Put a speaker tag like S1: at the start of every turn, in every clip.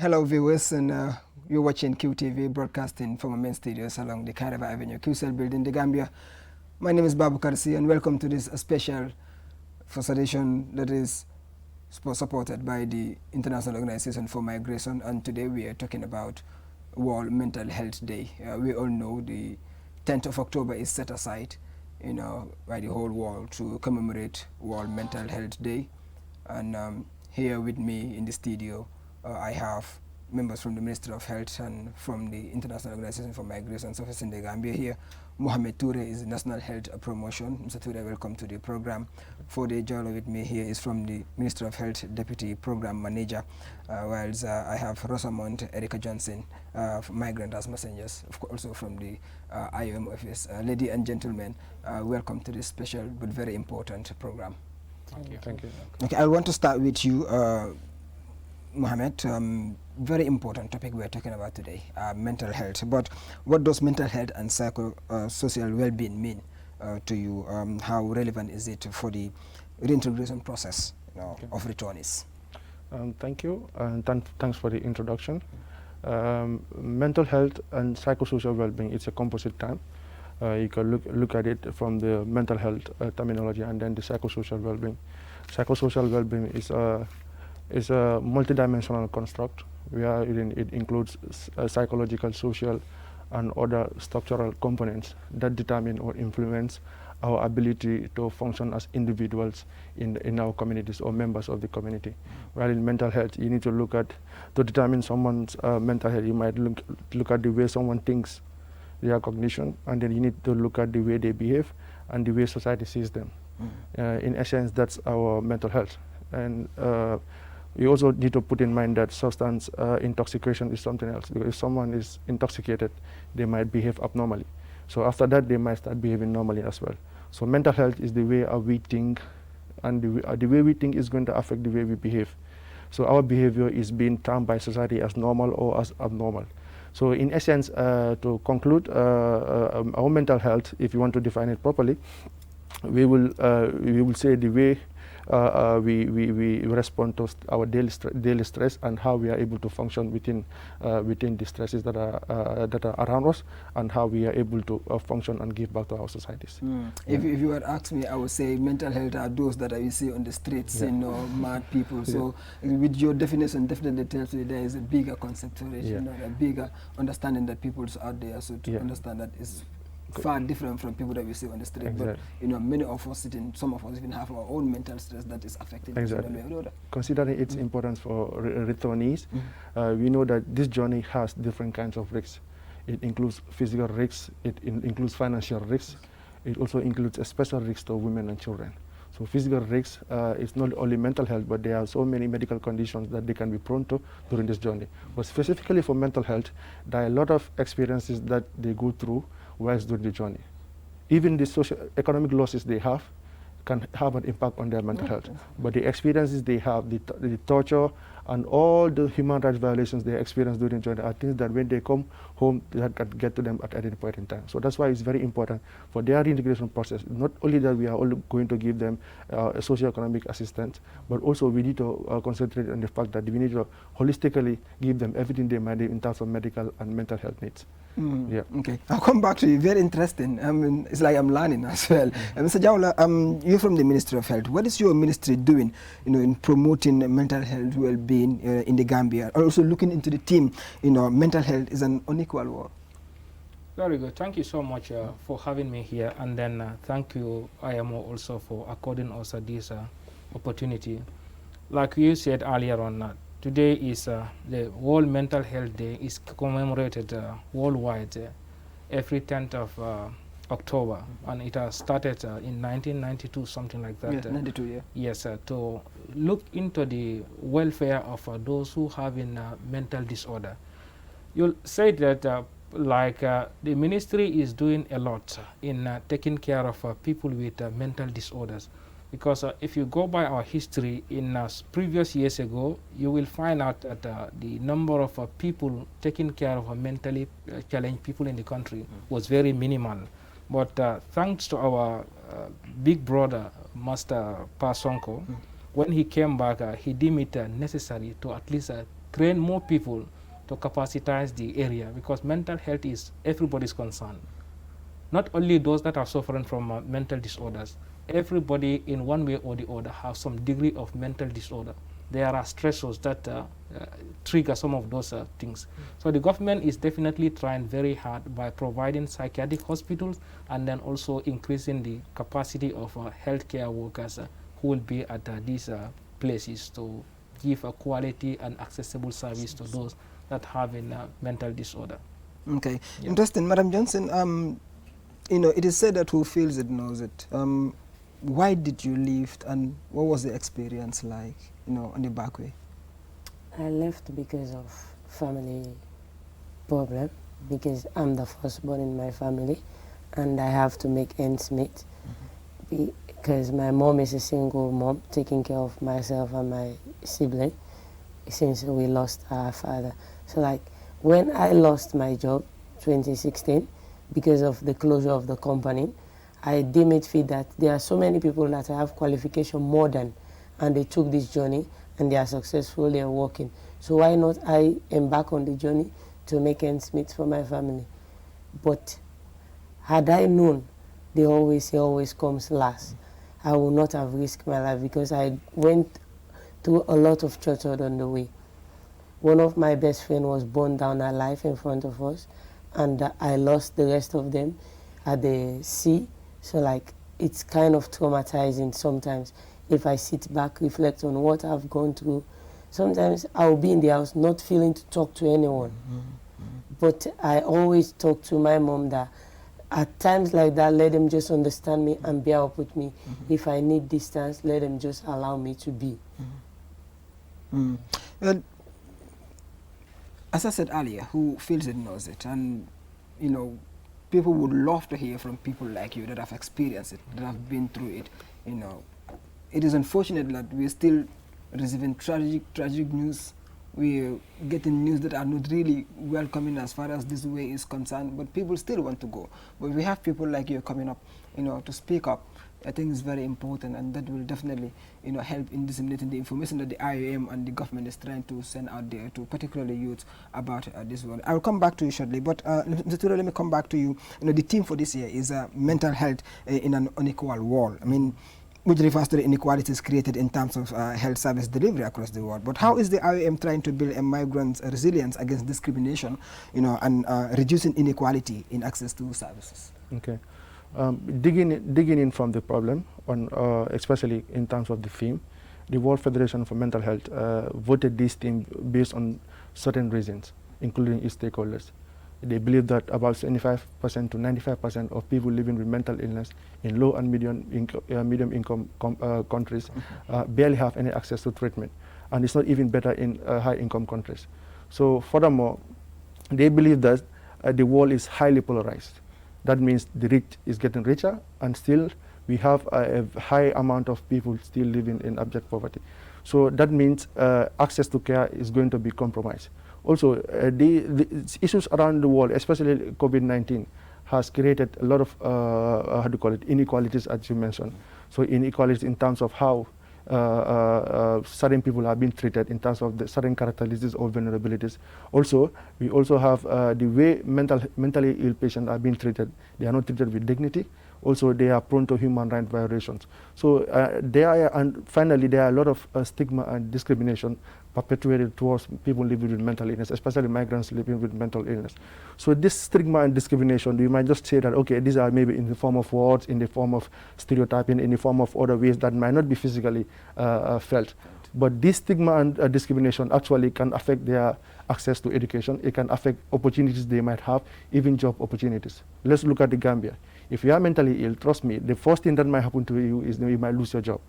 S1: Hello viewers, and you're watching QTV broadcasting from our main studios along the Kairaba Avenue QCell building, the Gambia. My name is Babu Karsi, and welcome to this special first edition that is supported by the International Organization for Migration, and today we are talking about World Mental Health Day. We all know the 10th of October is set aside, by the whole world to commemorate World Mental Health Day. And here with me in the studio, I have members from the Ministry of Health and from the International Organization for Migration Office in the Gambia here. Mohamed Toure is the National Health Promotion. Mr. Toure, welcome to the program. For the Jolo with me here is from the Ministry of Health Deputy Program Manager, whilst I have Rosamond Erica Johnson, Migrant as Messengers, also from the IOM office. Ladies and gentlemen, welcome to this special but very important program.
S2: Thank you. Thank you.
S1: Okay, I want to start with you, Mohamed. Very important topic we are talking about today, mental health. But what does mental health and psychosocial well-being mean to you? How relevant is it for the reintegration process of returnees?
S2: Thank you, and thanks for the introduction. Mental health and psychosocial well-being, it's a composite term. You can look at it from the mental health terminology and then the psychosocial well-being. Psychosocial well-being is a multidimensional construct where it includes psychological, social, and other structural components that determine or influence our ability to function as individuals in our communities or members of the community. While in mental health, you need to determine someone's mental health, you might look at the way someone thinks, their cognition, and then you need to look at the way they behave and the way society sees them. In essence, that's our mental health. And we also need to put in mind that substance intoxication is something else, because if someone is intoxicated, they might behave abnormally. So after that, they might start behaving normally as well. So mental health is the way we think, and the way we think is going to affect the way we behave. So our behavior is being termed by society as normal or as abnormal. So in essence, to conclude, our mental health, if you want to define it properly, we will say the way we respond to our daily stress and how we are able to function within the stresses that are around us, and how we are able to function and give back to our societies.
S1: If you were to ask me, I would say mental health are those that I see on the streets, mad people. So with your definition, definitely tells me there is a bigger concept for it, a bigger understanding that people's out there. So to understand that is far different from people that we see on the street.
S2: Exactly.
S1: But many of us some of us even have our own mental stress that is affecting us in one way or another.
S2: Considering its importance for returnees, we know that this journey has different kinds of risks. It includes physical risks, it includes financial risks, it also includes a special risk to women and children. So physical risks is not only mental health, but there are so many medical conditions that they can be prone to during this journey. But specifically for mental health, there are a lot of experiences that they go through whilst doing the journey. Even the socio-economic losses they have can have an impact on their mental health. But the experiences they have, the torture and all the human rights violations they experience during the journey are things that when they come home, that can get to them at any point in time. So that's why it's very important for their reintegration process, not only that we are all going to give them socio-economic assistance, but also we need to concentrate on the fact that we need to holistically give them everything they might need in terms of medical and mental health needs.
S1: Okay, I'll come back to you. Very interesting. It's like I'm learning as well. Mr. Jawla, you're from the Ministry of Health. What is your ministry doing, in promoting mental health well-being in the Gambia? Also looking into the theme, mental health is an unequal world.
S3: Very good. Thank you so much for having me here, and then thank you, IMO, also for according us this opportunity. Like you said earlier on, today is the World Mental Health Day is commemorated worldwide every 10th of October, and it has started in 1992, something like that.
S1: 92, yeah.
S3: Yes, to look into the welfare of those who have mental disorder. You'll say that the ministry is doing a lot in taking care of people with mental disorders. Because if you go by our history in previous years ago, you will find out that the number of people taking care of mentally challenged people in the country was very minimal. But thanks to our big brother, Master Pa Sonko, when he came back, he deemed it necessary to at least train more people to capacitize the area, because mental health is everybody's concern. Not only those that are suffering from mental disorders, everybody in one way or the other have some degree of mental disorder. There are stressors that trigger some of those things. So the government is definitely trying very hard by providing psychiatric hospitals and then also increasing the capacity of healthcare workers who will be at these places to give a quality and accessible service to those that have a mental disorder.
S1: Okay,
S3: Yeah.
S1: interesting. Madam Johnson, you know, it is said that who feels it knows it. Why did you leave, and what was the experience like, you know, on the back way?
S4: I left because of family problem, because I'm the firstborn in my family and I have to make ends meet. Because my mom is a single mom taking care of myself and my sibling since we lost our father. So like when I lost my job 2016 because of the closure of the company, I deem it fit that there are so many people that have qualification more than, and they took this journey and they are successful, they are working. So why not I embark on the journey to make ends meet for my family? But had I known they always say always comes last, I would not have risked my life, because I went through a lot of torture on the way. One of my best friends was burned down alive in front of us, and I lost the rest of them at the sea. So like it's kind of traumatizing sometimes. If I sit back, reflect on what I've gone through, sometimes I'll be in the house not feeling to talk to anyone. But I always talk to my mom that at times like that, let them just understand me and bear up with me. If I need distance, let them just allow me to be.
S1: Well, as I said earlier, who feels it knows it, and you know, people would love to hear from people like you that have experienced it, that have been through it. You know, it is unfortunate that we're still receiving tragic news. We're getting news that are not really welcoming as far as this way is concerned, but people still want to go. But we have people like you coming up, you know, to speak up. I think it's very important, and that will definitely, you know, help in disseminating the information that the IOM and the government is trying to send out there to particularly youth about this one. I'll come back to you shortly, but Mr. Ture, let me come back to you. You know, the theme for this year is mental health in an unequal world. I mean, which refers to the inequalities created in terms of health service delivery across the world. But how is the IOM trying to build a migrant's resilience against discrimination, you know, and reducing inequality in access to services?
S2: Okay. Digging in from the problem, on especially in terms of the theme, the World Federation for Mental Health voted this theme based on certain reasons, including its stakeholders. They believe that about 75% to 95% of people living with mental illness in low and medium income countries barely have any access to treatment, and it's not even better in high income countries. So furthermore, they believe that the world is highly polarized. That means the rich is getting richer, and still we have a high amount of people still living in abject poverty. So that means access to care is going to be compromised. Also, the issues around the world, especially COVID-19, has created a lot of how do you call it, inequalities, as you mentioned. So inequalities in terms of how certain people are being treated in terms of the certain characteristics or vulnerabilities. Also, we also have the way mentally ill patients are being treated. They are not treated with dignity. Also, they are prone to human rights violations. So and finally, there are a lot of stigma and discrimination perpetuated towards people living with mental illness, especially migrants living with mental illness. So this stigma and discrimination, you might just say that, okay, these are maybe in the form of words, in the form of stereotyping, in the form of other ways that might not be physically felt. But this stigma and discrimination actually can affect their access to education. It can affect opportunities they might have, even job opportunities. Let's look at the Gambia. If you are mentally ill, trust me, the first thing that might happen to you is that you might lose your job.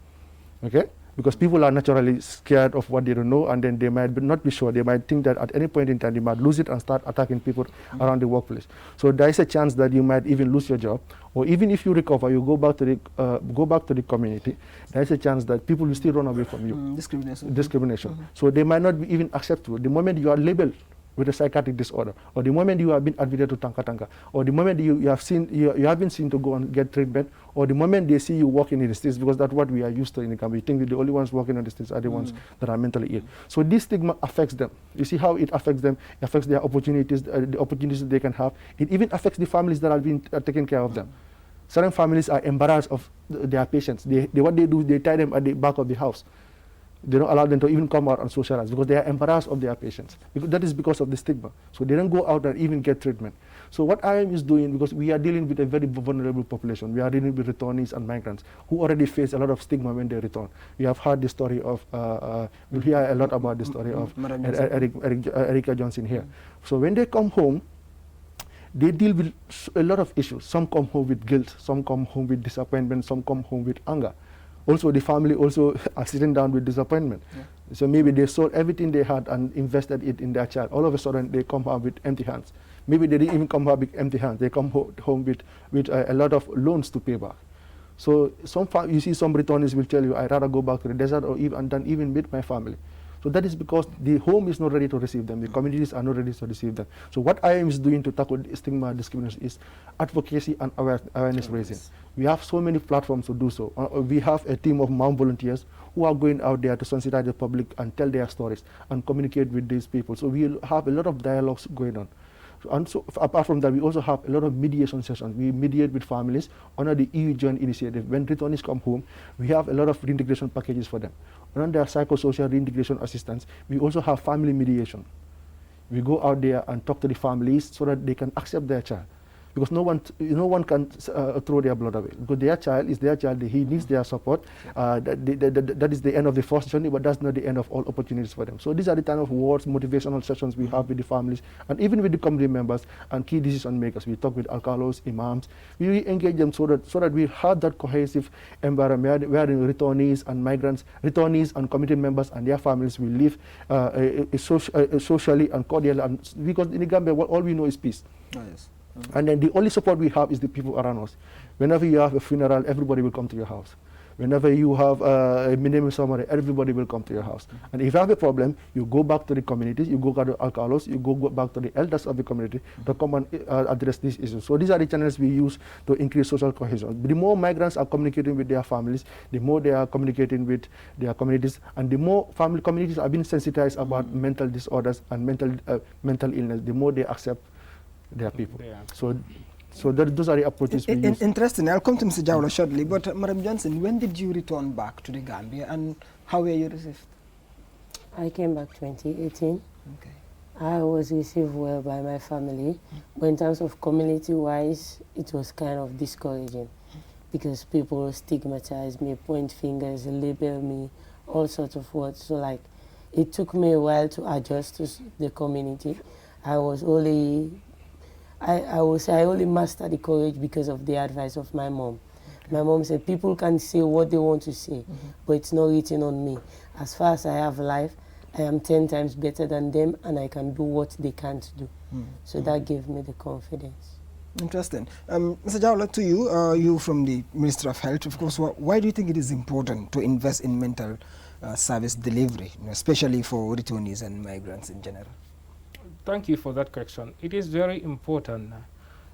S2: Okay? Because people are naturally scared of what they don't know, and then they might not be sure. They might think that at any point in time they might lose it and start attacking people around the workplace. So there is a chance that you might even lose your job, or even if you recover, you go back to the community. There is a chance that people will still run away from you.
S1: Discrimination.
S2: Discrimination. So they might not be even accept you. The moment you are labeled with a psychiatric disorder, or the moment you have been admitted to Tanka, or the moment you have been seen to go and get treatment, or the moment they see you walking in the streets, because that's what we are used to in the Gambia. We think that the only ones walking on the streets are the ones that are mentally ill. So this stigma affects them. You see how it affects them. It affects their opportunities, the opportunities they can have. It even affects the families that are being taking care of them. Certain families are embarrassed of their patients. What they do, they tie them at the back of the house. They don't allow them to even come out and socialize because they are embarrassed of their patients. That is because of the stigma. So they don't go out and even get treatment. So what IM is doing, because we are dealing with a very vulnerable population, we are dealing with returnees and migrants who already face a lot of stigma when they return. We have heard the story of, we'll hear a lot about the story of Erica Johnson here. So when they come home, they deal with a lot of issues. Some come home with guilt, some come home with disappointment, some come home with anger. Also, the family also are sitting down with disappointment. Yeah. So maybe they sold everything they had and invested it in their child. All of a sudden, they come home with empty hands. Maybe they didn't even come home with empty hands. They come home with a lot of loans to pay back. So you see some returnees will tell you, I'd rather go back to the desert or even meet my family. So that is because the home is not ready to receive them. The communities are not ready to receive them. So what IM is doing to tackle stigma discrimination is advocacy and awareness raising. We have so many platforms to do so. We have a team of mom volunteers who are going out there to sensitize the public and tell their stories and communicate with these people. So we'll have a lot of dialogues going on. And so apart from that, we also have a lot of mediation sessions. We mediate with families under the EU Joint Initiative. When returnees come home, we have a lot of reintegration packages for them. Under psychosocial reintegration assistance, we also have family mediation. We go out there and talk to the families so that they can accept their child. Because no one can throw their blood away. Because their child is their child. He needs their support. That is the end of the first journey, but that's not the end of all opportunities for them. So these are the kind of words, motivational sessions we have with the families and even with the community members and key decision makers. We talk with alcalos, imams. We engage them so that we have that cohesive environment where the returnees and migrants, returnees and community members and their families will live socially and cordially. And because in the Gambia, all we know is peace.
S1: Oh, yes.
S2: And then the only support we have is the people around us. Whenever you have a funeral, everybody will come to your house. Whenever you have a minimum summary, everybody will come to your house. And if you have a problem, you go back to the communities, you go to the alcalos, you go back to the elders of the community to come and address these issues. So these are the channels we use to increase social cohesion. The more migrants are communicating with their families, the more they are communicating with their communities, and the more family communities are being sensitized about mental disorders and mental illness, the more they accept their people. Yeah. So those are the approaches we use.
S1: Interesting. I'll come to Mr. Jawla shortly. But Madam Johnson, when did you return back to the Gambia and how were you received?
S4: I came back 2018.
S1: Okay.
S4: I was received well by my family, but in terms of community-wise, it was kind of discouraging because people stigmatize me, point fingers, label me, all sorts of words. So like, it took me a while to adjust to the community. I only mastered the courage because of the advice of my mom. Okay. My mom said people can say what they want to say, but it's not written on me. As far as I have life, I am 10 times better than them and I can do what they can't do. So that gave me the confidence.
S1: Interesting. Mr. Jawla, to you, you from the Ministry of Health, of course, why do you think it is important to invest in mental service delivery, especially for returnees and migrants in general?
S3: Thank you for that question. It is very important,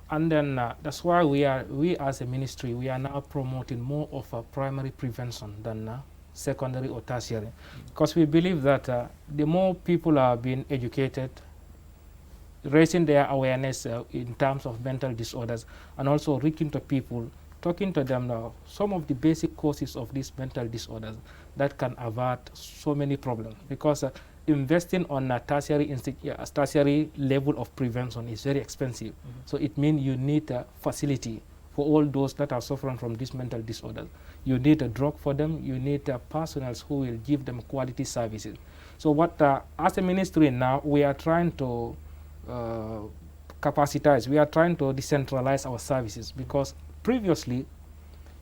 S3: and then that's why we as a ministry, we are now promoting more of a primary prevention than secondary or tertiary, because we believe that the more people are being educated, raising their awareness in terms of mental disorders, and also reaching to people, talking to them now, some of the basic causes of these mental disorders that can avert so many problems, because investing on a tertiary level of prevention is very expensive. So it means you need a facility for all those that are suffering from these mental disorders. You need a drug for them. You need personnel who will give them quality services. So what, as a ministry now, we are trying to capacitize. We are trying to decentralize our services, because previously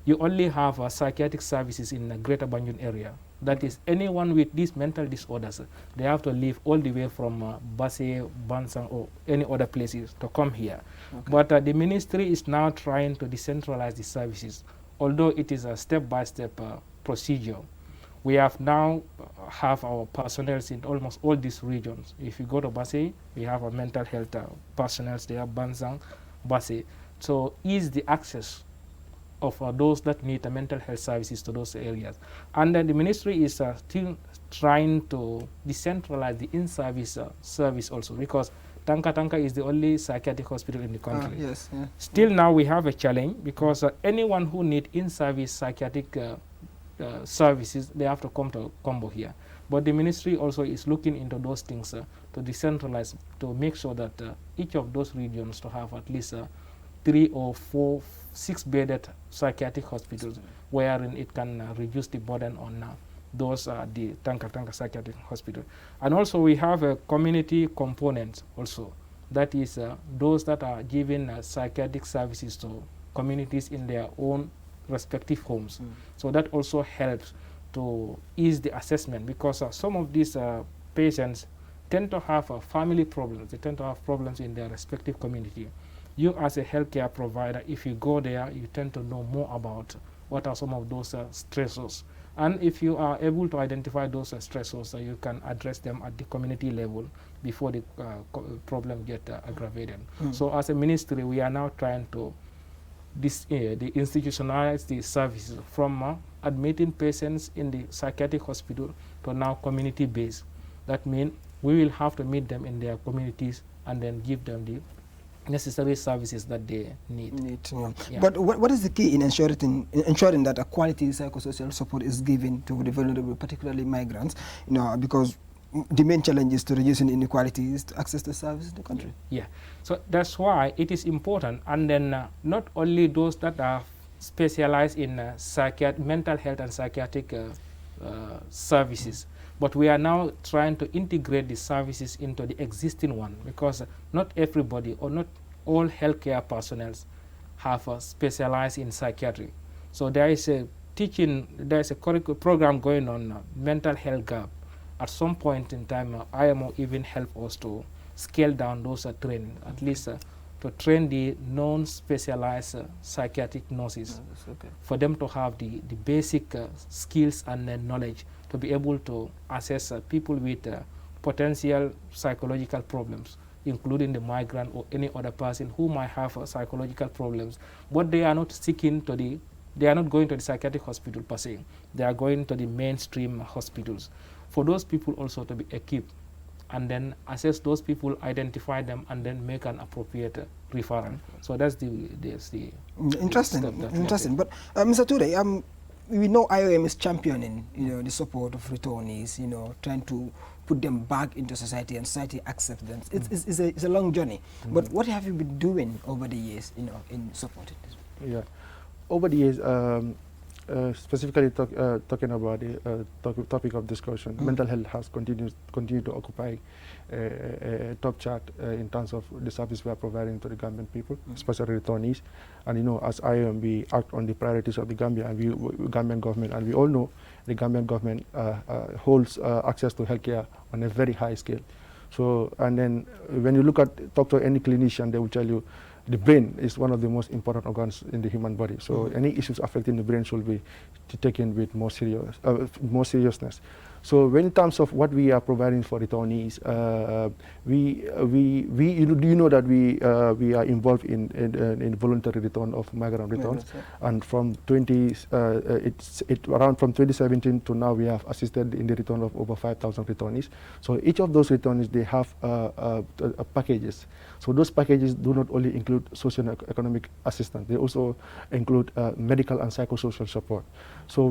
S3: you only have psychiatric services in the Greater Banjul area. That is, anyone with these mental disorders, they have to leave all the way from Basse, Bansang, or any other places to come here. Okay. But the ministry is now trying to decentralize the services. Although it is a step-by-step procedure, We have now have our personnel in almost all these regions. If you go to Basse, we have a mental health personnel there, Banzang, Basse. So ease the access of those that need mental health services to those areas. And then the ministry is still trying to decentralize the in-service service also, because Tanka is the only psychiatric hospital in the country.
S1: Yes, yeah.
S3: Still now we have a challenge, because anyone who need in-service psychiatric services, they have to come to Combo here. But the ministry also is looking into those things to decentralize, to make sure that each of those regions to have at least 3 or 4, 6-bedded psychiatric hospitals, wherein it can reduce the burden on those the Tanka psychiatric hospital. And also we have a community component also, that is those that are giving psychiatric services to communities in their own respective homes. So that also helps to ease the assessment, because some of these patients tend to have family problems. They tend to have problems in their respective community. You as a healthcare provider, if you go there, you tend to know more about what are some of those stressors. And if you are able to identify those stressors, you can address them at the community level before the problem get aggravated. So as a ministry, we are now trying to institutionalize the services from admitting patients in the psychiatric hospital to now community-based. That means we will have to meet them in their communities and then give them the necessary services that they need.
S1: Yeah. But what is the key in ensuring that a quality psychosocial support is given to the vulnerable, particularly migrants? Because the main challenge is to reducing inequalities to access to services in the country.
S3: Yeah, so that's why it is important. And then not only those that are specialized in mental health and psychiatric services, but we are now trying to integrate the services into the existing one, because not everybody or not all healthcare personnel have specialized in psychiatry. So there is a curriculum program going on, mental health gap. At some point in time, IMO even help us to scale down those training, at least to train the non-specialized psychiatric nurses, for them to have the basic skills and knowledge to be able to assess people with potential psychological problems, including the migrant or any other person who might have psychological problems, but they are not they are not going to the psychiatric hospital per se. They are going to the mainstream hospitals. For those people also to be equipped, and then assess those people, identify them, and then make an appropriate referral. So that's the
S1: interesting. But Mr. Toure, we know IOM is championing, the support of returnees, trying to put them back into society and society accepts them. It's a long journey. But what have you been doing over the years, in supporting this?
S2: Yeah, over the years, specifically talking about the topic of discussion, mental health has continued to occupy a top chart in terms of the service we are providing to the Gambian people, especially returnees. And as IOM, we act on the priorities of the Gambia and Gambian government, and we all know the Gambian government holds access to healthcare on a very high scale. So, and then when you talk to any clinician, they will tell you the brain is one of the most important organs in the human body. So any issues affecting the brain should be taken with more seriousness. So when in terms of what we are providing for returnees, you know that we are involved in voluntary return of migrant returns, and from from 2017 to now we have assisted in the return of over 5,000 returnees. So each of those returnees, they have packages. So those packages do not only include socio-economic assistance, they also include medical and psychosocial support. So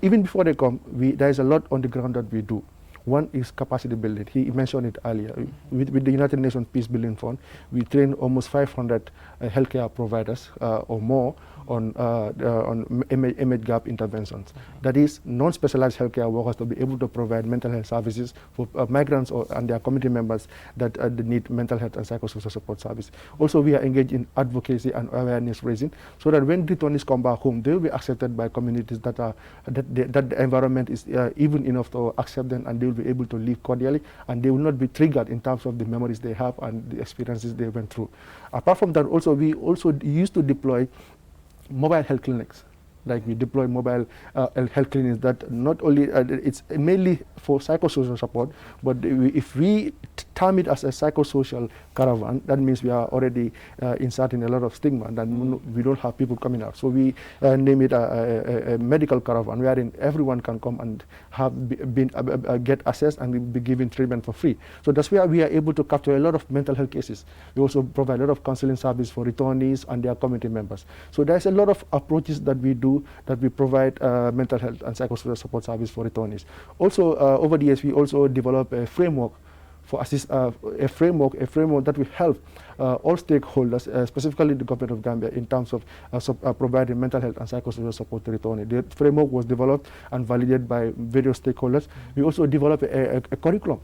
S2: even before they come, there is a lot on the ground that we do. One is capacity building. He mentioned it earlier. With the United Nations Peace Building Fund, we train almost 500 healthcare providers or more on image gap interventions. That is, non-specialized healthcare workers to be able to provide mental health services for migrants and their community members that need mental health and psychosocial support service. Also, we are engaged in advocacy and awareness raising, so that when returnees come back home, they will be accepted by communities that the environment is even enough to accept them, and they will be able to live cordially, and they will not be triggered in terms of the memories they have and the experiences they went through. Apart from that, also we also used to deploy mobile health clinics Like we deploy mobile health clinics that not only it's mainly for psychosocial support, but if we term it as a psychosocial caravan, that means we are already inserting a lot of stigma, and we don't have people coming out. So we name it a medical caravan, wherein everyone can come and get assessed and be given treatment for free. So that's where we are able to capture a lot of mental health cases. We also provide a lot of counseling service for returnees and their community members. So there's a lot of approaches that we do, that we provide mental health and psychosocial support service for returnees. Also, over the years, we also develop a framework for a framework that will help all stakeholders, specifically the government of Gambia, in terms of providing mental health and psychosocial support to returnees. The framework was developed and validated by various stakeholders. We also developed a curriculum,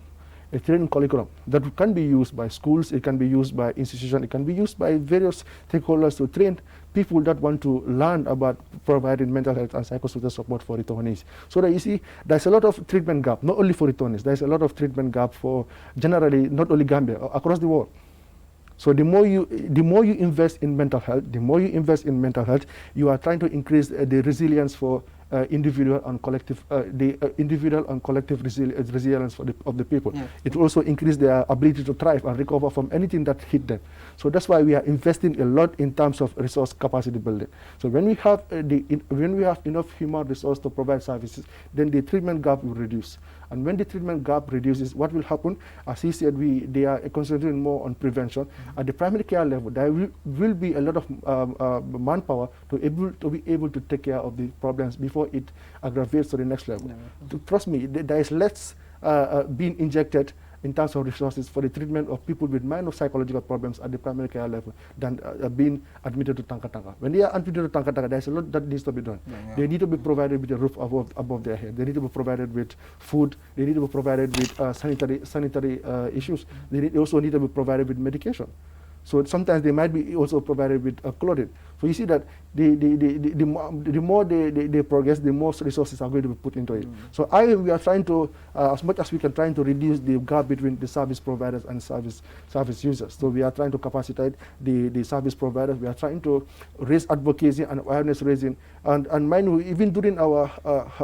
S2: a training curriculum that can be used by schools, it can be used by institutions, it can be used by various stakeholders to train people that want to learn about providing mental health and psychosocial support for returnees. So that you see, there's a lot of treatment gap, not only for returnees, there's a lot of treatment gap for generally, not only Gambia, across the world. So the more you invest in mental health, you are trying to increase the resilience for individual and collective, resilience of the people. Yeah. It will also increase their ability to thrive and recover from anything that hit them. So that's why we are investing a lot in terms of resource capacity building. So when we have enough human resource to provide services, then the treatment gap will reduce. And when the treatment gap reduces, what will happen? As he said, they are concentrating more on prevention. At the primary care level, there will be a lot of manpower to be able to take care of the problems before it aggravates to the next level. Trust me, there is less being injected in terms of resources for the treatment of people with minor psychological problems at the primary care level than being admitted to Tanka. When they are admitted to Tanka, there's a lot that needs to be done. They need to be provided with a roof above their head. They need to be provided with food. They need to be provided with sanitary issues. They also need to be provided with medication. So sometimes they might be also provided with clothing. So you see that the more they progress, the more resources are going to be put into it. So we are trying to, as much as we can, trying to reduce the gap between the service providers and service users. So we are trying to capacitate the service providers. We are trying to raise advocacy and awareness raising. And mind you, even during our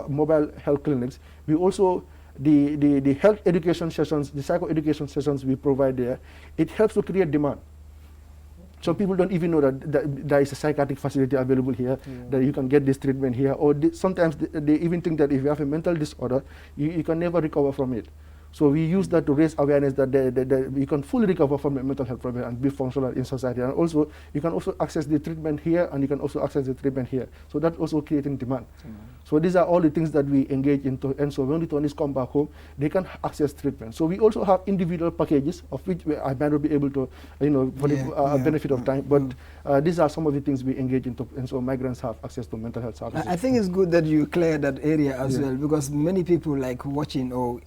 S2: mobile health clinics, we also the health education sessions, the psycho education sessions we provide there, it helps to create demand. So people don't even know that there is a psychiatric facility available here, that you can get this treatment here, or sometimes they even think that if you have a mental disorder, you can never recover from it. So we use that to raise awareness that you can fully recover from a mental health problem and be functional in society. And also, you can also access the treatment here, and you can also access the treatment here. So that's also creating demand. So these are all the things that we engage into. And so when returnees come back home, they can access treatment. So we also have individual packages, of which I might not be able to, for the benefit of time. But these are some of the things we engage into. And so migrants have access to mental health services.
S1: I think it's good that you clear that area as well, because many people like watching, or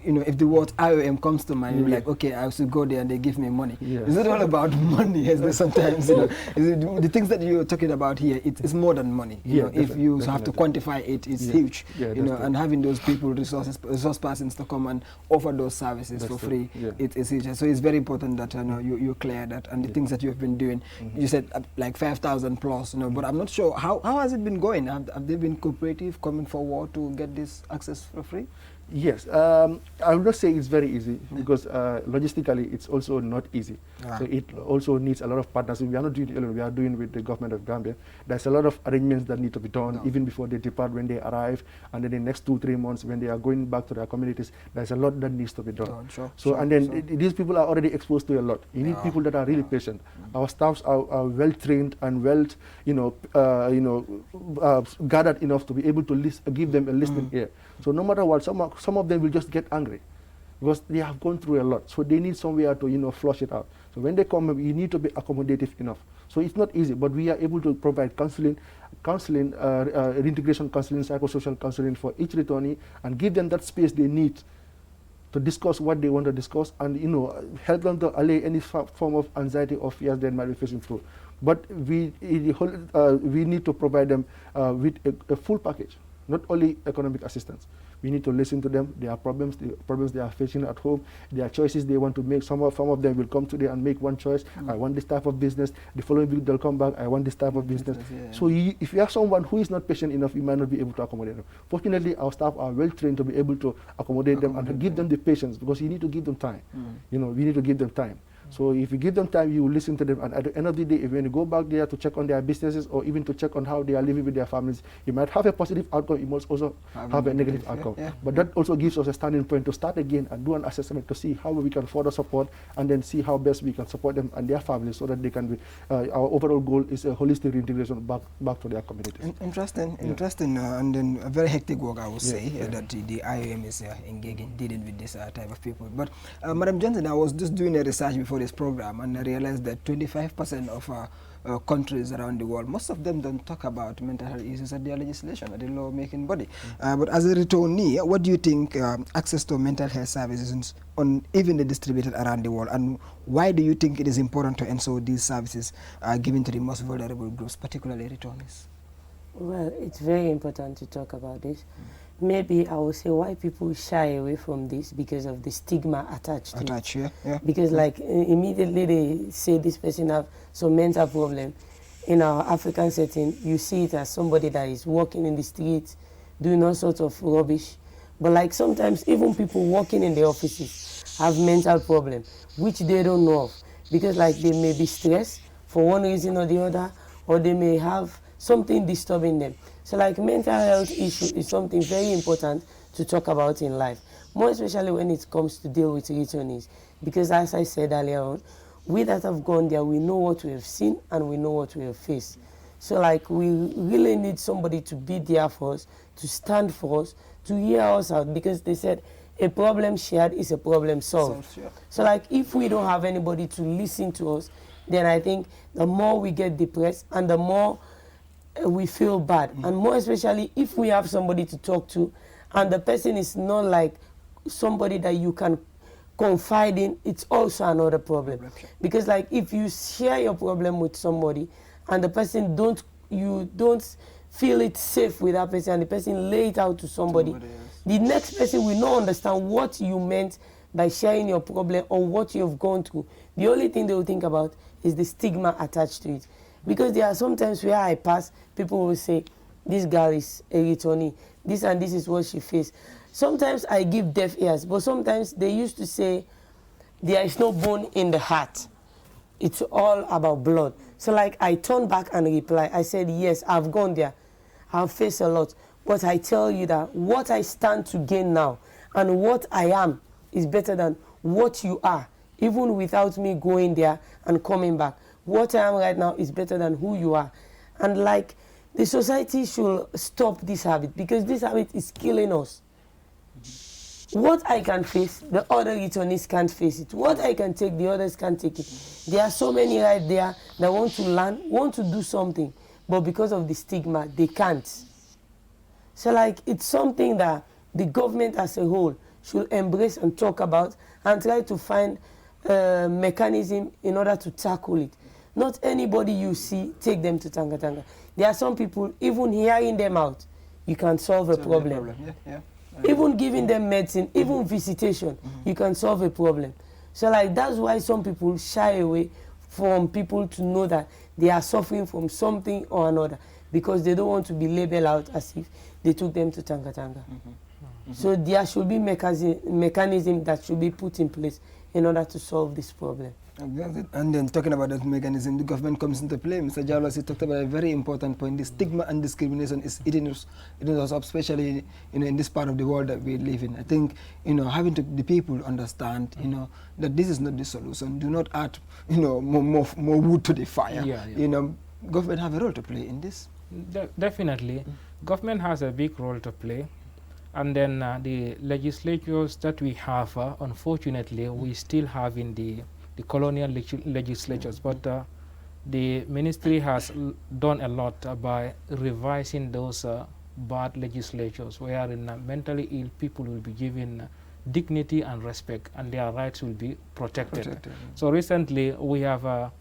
S1: if the word IOM comes to mind, you're like, okay, I should go there and they give me money. Is it all about money? Is there sometimes, the things that you're talking about here, it's more than money. If you have to quantify it, it's huge. And having those people, resource persons to come and offer those services for free, it's huge. So it's very important that you clear that, and the things that you've been doing. You said like 5,000 plus, but I'm not sure how has it been going. Have they been cooperative, coming forward to get this access for free?
S2: Yes, I would not say it's very easy, because logistically it's also not easy. So it also needs a lot of partnership. We are not doing it alone, we are doing with the government of Gambia. There's a lot of arrangements that need to be done even before they depart, when they arrive, and then the next 2-3 months when they are going back to their communities. There's a lot that needs to be done. These people are already exposed to a lot. You need people that are really patient. Our staffs are well trained and well, gathered enough to be able to give them a listening ear. So no matter what, some of them will just get angry, because they have gone through a lot. So they need somewhere to flush it out. So when they come, you need to be accommodative enough. So it's not easy, but we are able to provide counseling, reintegration counseling, psychosocial counseling for each returnee, and give them that space they need to discuss what they want to discuss, and help them to allay any form of anxiety or fears they might be facing through. But we need to provide them with a full package. not only economic assistance. We need to listen to them, their problems, the problems they are facing at home, their choices they want to make. Some of them will come today and make one choice. I want this type of business. The following week they'll come back, I want this type of business. So if you have someone who is not patient enough, you might not be able to accommodate them. Fortunately, our staff are well trained to be able to accommodate them and to give them the patience, because you need to give them time. You know, we need to give them time. So if you give them time, you will listen to them, and at the end of the day, if you go back there to check on their businesses or even to check on how they are living with their families, you might have a positive outcome, you must also have a negative outcome. But that also gives us a starting point to start again and do an assessment to see how we can further support, and then see how best we can support them and their families so that they can be, our overall goal is a holistic reintegration back to their communities.
S1: Interesting, and then a very hectic work, I would say, that the IOM is engaging, dealing with this type of people. But Madam Johnson, I was just doing a research before this program, and I realized that 25% of countries around the world, most of them don't talk about mental health issues at their legislation, at the law-making body. But as a returnee, what do you think access to mental health services on evenly distributed around the world, and why do you think it is important to ensure these services are given to the most vulnerable groups, particularly returnees?
S4: Well, it's very important to talk about this. Maybe I will say why people shy away from this, because of the stigma attached to it. Because like immediately they say this person have some mental problem. In our African setting, you see it as somebody that is walking in the streets, doing all sorts of rubbish. But like sometimes even people working in the offices have mental problem, which they don't know of. Because like they may be stressed for one reason or the other, or they may have something disturbing them. So like mental health issue is something very important to talk about in life, more especially when it comes to deal with returnees. Because as I said earlier on, we that have gone there, we know what we have seen and we know what we have faced. So like we really need somebody to be there for us, to stand for us, to hear us out, because they said a problem shared is a problem solved. So like if we don't have anybody to listen to us, then I think the more we get depressed and the more we feel bad, and more especially if we have somebody to talk to and the person is not like somebody that you can confide in, it's also another problem. Because like if you share your problem with somebody and the person you don't feel it safe with that person, and the person lay it out to somebody the next person will not understand what you meant by sharing your problem or what you've gone through. The only thing they will think about is the stigma attached to it. Because there are sometimes where I pass, people will say, this girl is a returnee, this and this is what she faced. Sometimes I give deaf ears, but sometimes they used to say, there is no bone in the heart. It's all about blood. So like I turned back and replied, I said, yes, I've gone there. I've faced a lot. But I tell you that what I stand to gain now and what I am is better than what you are, even without me going there and coming back. What I am right now is better than who you are. And like, the society should stop this habit, because this habit is killing us. What I can face, the other returnees can't face it. What I can take, the others can't take it. There are so many right there that want to learn, want to do something, but because of the stigma, they can't. So like, it's something that the government as a whole should embrace and talk about and try to find a mechanism in order to tackle it. Not anybody you see, take them to Tanga Tanga. There are some people, even hearing them out, you can solve a problem. Even giving them medicine, even visitation, you can solve a problem. So like, that's why some people shy away from people to know that they are suffering from something or another, because they don't want to be labeled out as if they took them to Tanga Tanga. So there should be mechanism that should be put in place in order to solve this problem.
S1: And then talking about that mechanism, the government comes into play. Mr. Jawlas, he talked about a very important point. The stigma and discrimination is eating us up, especially in this part of the world that we live in. I think having the people understand that this is not the solution. Do not add more wood to the fire. Government have a role to play in this.
S3: Definitely, government has a big role to play. And then the legislatures that we have, unfortunately, we still have in the colonial legislatures, but the ministry has done a lot by revising those bad legislatures, wherein mentally ill people will be given dignity and respect, and their rights will be protected. So recently, we have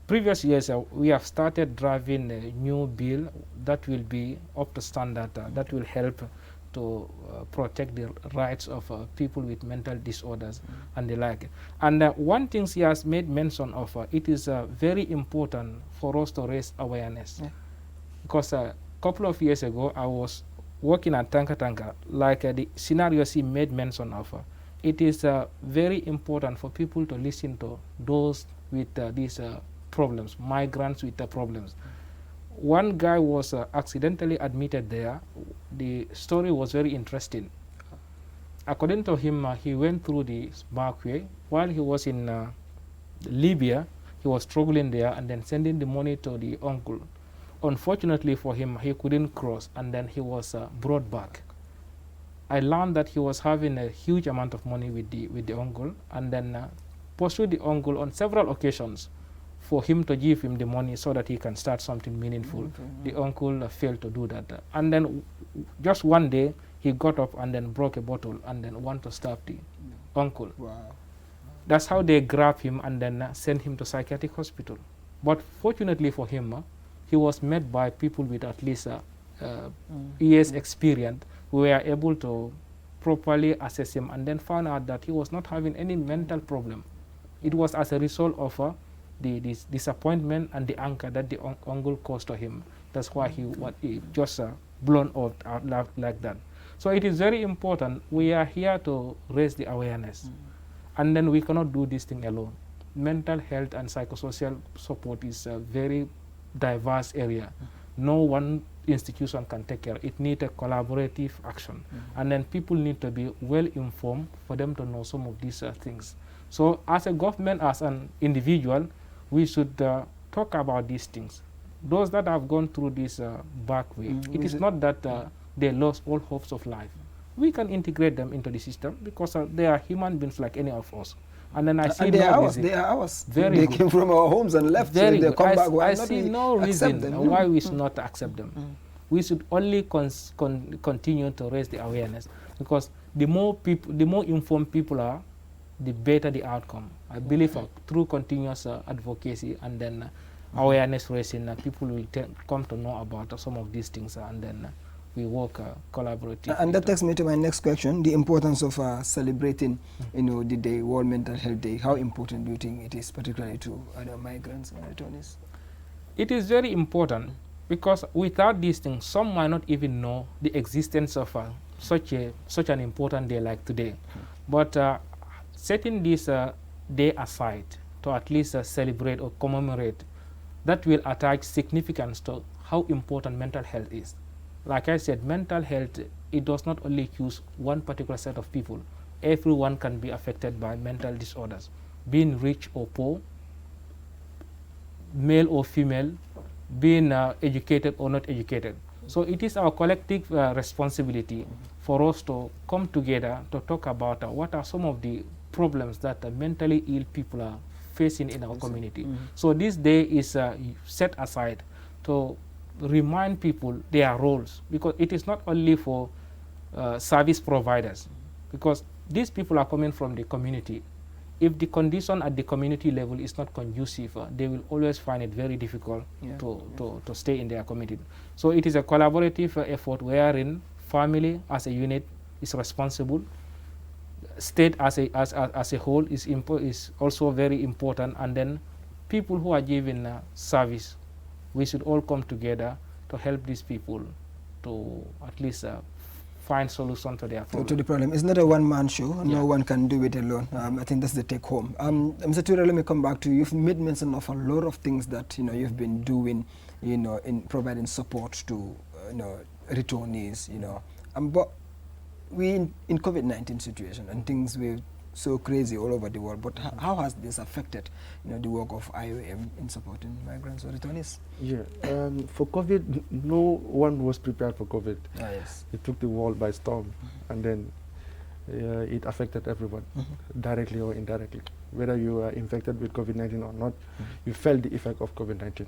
S3: previous years we have started driving a new bill that will be up to standard, that will help to protect the rights of people with mental disorders and the like. And one thing he has made mention of, it is very important for us to raise awareness. Because a couple of years ago, I was working at Tanka, like the scenarios he made mention of. It is very important for people to listen to those with these problems, migrants with problems. One guy was accidentally admitted there. The story was very interesting. According to him, he went through the back way. While he was in Libya, he was struggling there and then sending the money to the uncle. Unfortunately for him, he couldn't cross, and then he was brought back. I learned that he was having a huge amount of money with the uncle, and then pursued the uncle on several occasions for him to give him the money so that he can start something meaningful. The uncle failed to do that. And then just one day, he got up and then broke a bottle and then wanted to stab the uncle.
S1: Wow.
S3: That's how they grabbed him and then sent him to psychiatric hospital. But fortunately for him, he was met by people with at least years experience who were able to properly assess him and then found out that he was not having any mental problem. It was as a result of the disappointment and the anger that the uncle caused to him. That's why he just blown out like that. So it is very important. We are here to raise the awareness. And then we cannot do this thing alone. Mental health and psychosocial support is a very diverse area. No one institution can take care. It needs a collaborative action. And then people need to be well informed for them to know some of these things. So as a government, as an individual, we should talk about these things. Those that have gone through this back way, it is not that they lost all hopes of life. We can integrate them into the system because they are human beings like any of us. And then I see
S1: and they are ours. They are ours.
S3: Very
S1: they
S3: good.
S1: came from our homes and left.
S3: Very
S1: so they
S3: good.
S1: come back. Why
S3: I
S1: not
S3: see
S1: we
S3: no reason
S1: them?
S3: why we should not accept them. We should only continue to raise the awareness, because the more informed people are, the better the outcome. I believe through continuous advocacy and then awareness raising, people will come to know about some of these things, and then we work collaboratively.
S1: And that takes me to my next question: the importance of celebrating, the day, World Mental Health Day. How important do you think it is, particularly to other migrants and returnees?
S3: It is very important, because without these things, some might not even know the existence of such an important day like today. But setting this day aside to at least celebrate or commemorate, that will attach significance to how important mental health is. Like I said, mental health, it does not only use one particular set of people. Everyone can be affected by mental disorders, being rich or poor, male or female, being educated or not educated. So it is our collective responsibility for us to come together to talk about what are some of the problems that mentally ill people are facing in our community. So this day is set aside to remind people their roles, because it is not only for service providers, because these people are coming from the community. If the condition at the community level is not conducive, they will always find it very difficult to stay in their community. So it is a collaborative effort wherein family as a unit is responsible, state as a whole is also very important, and then people who are giving service, we should all come together to help these people to at least find solution to their problem.
S1: To the problem. It's not a one-man show. No one can do it alone. I think that's the take home. Mr. Ture, let me come back to you. You've made mention of a lot of things that you've been doing, in providing support to returnees. But we in COVID-19 situation, and things were so crazy all over the world. But how has this affected the work of IOM in supporting migrants or returnees?
S2: Yeah, for COVID, no one was prepared for COVID.
S1: Yes.
S2: It took the world by storm, and then it affected everyone, directly or indirectly. Whether you are infected with COVID-19 or not, you felt the effect of COVID-19.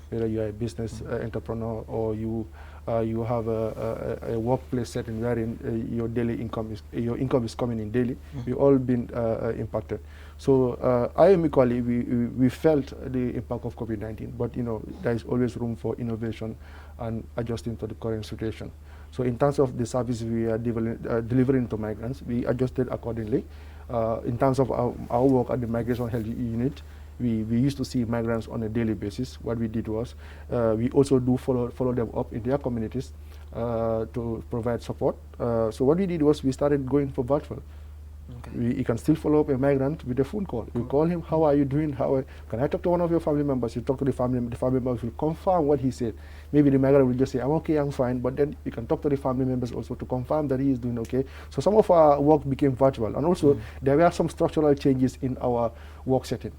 S2: Whether you are a business entrepreneur or you have a workplace setting wherein your income is coming in daily, we've all been impacted. So I am equally, we felt the impact of COVID-19, but there is always room for innovation and adjusting to the current situation. So in terms of the service we are delivering to migrants, we adjusted accordingly. In terms of our work at the Migration Health Unit, we used to see migrants on a daily basis. What we did was, we also do follow them up in their communities to provide support. So what we did was, we started going for virtual. Okay. You can still follow up a migrant with a phone call. You call him, how are you doing? Can I talk to one of your family members? You talk to the family members will confirm what he said. Maybe the migrant will just say, I'm okay, I'm fine, but then you can talk to the family members also to confirm that he is doing okay. So some of our work became virtual, and also there were some structural changes in our work setting.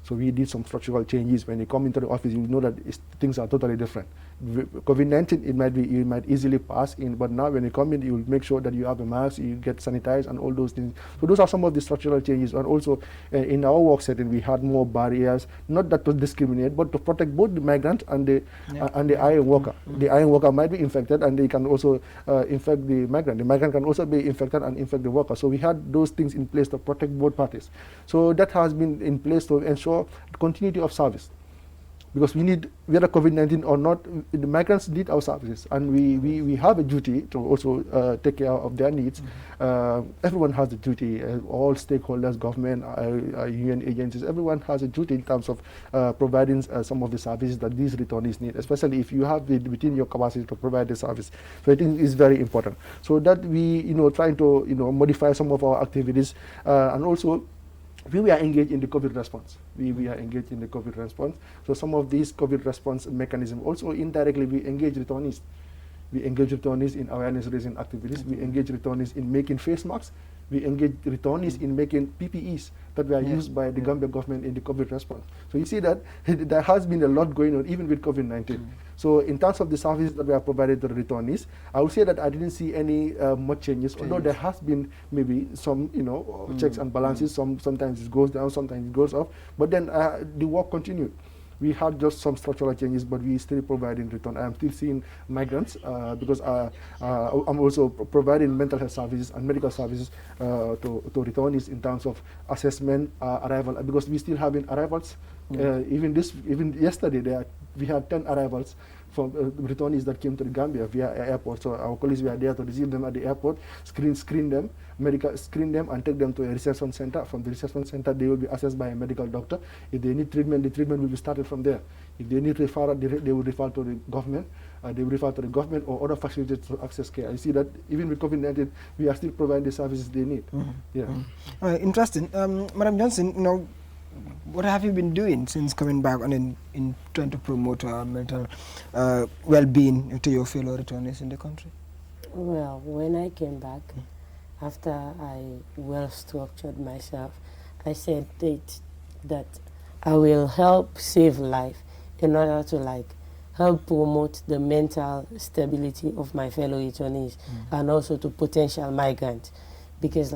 S2: So we did some structural changes. When you come into the office, you know that things are totally different. COVID-19, it might easily pass in, but now when you come in, you will make sure that you have a mask, you get sanitized, and all those things. So those are some of the structural changes. And also in our work setting, we had more barriers, not that to discriminate, but to protect both the migrant and the iron worker. The iron worker might be infected, and they can also infect the migrant. The migrant can also be infected and infect the worker. So we had those things in place to protect both parties. So that has been in place to ensure continuity of service, because whether COVID-19 or not, the migrants need our services, and we have a duty to also take care of their needs. Everyone has a duty, all stakeholders, government, UN agencies, everyone has a duty in terms of providing some of the services that these returnees need, especially if you have it within your capacity to provide the service. So I think it's very important. So that we trying to modify some of our activities, and also we are engaged in the COVID response. We are engaged in the COVID response. So some of these COVID response mechanism, also indirectly we engage returnees. We engage returnees in awareness raising activities. We engage returnees in making face masks. We engage returnees in making PPEs that were used by the Gambia government in the COVID response. So you see that there has been a lot going on even with COVID-19. So in terms of the services that we have provided to the returnees, I would say that I didn't see any much changes, although there has been maybe some checks and balances. Sometimes it goes down, sometimes it goes up, but then the work continued. We had just some structural changes, but we still providing return. I am still seeing migrants because I'm also providing mental health services and medical services to returnees in terms of assessment, arrival, because we still having arrivals. Even yesterday, we had 10 arrivals from returnees that came to the Gambia via airport. So our colleagues were there to receive them at the airport, screen them, and take them to a reception center. From the reception center, they will be assessed by a medical doctor. If they need treatment, the treatment will be started from there. If they need referral, they will refer to the government. They will refer to the government or other facilities to access care. I see that even with COVID-19, we are still providing the services they need.
S1: Interesting. Madam Johnson, what have you been doing since coming back in trying to promote mental well-being to your fellow returnees in the country?
S4: Well, when I came back, after I well-structured myself, I said that I will help save life in order to help promote the mental stability of my fellow returnees and also to potential migrants. Because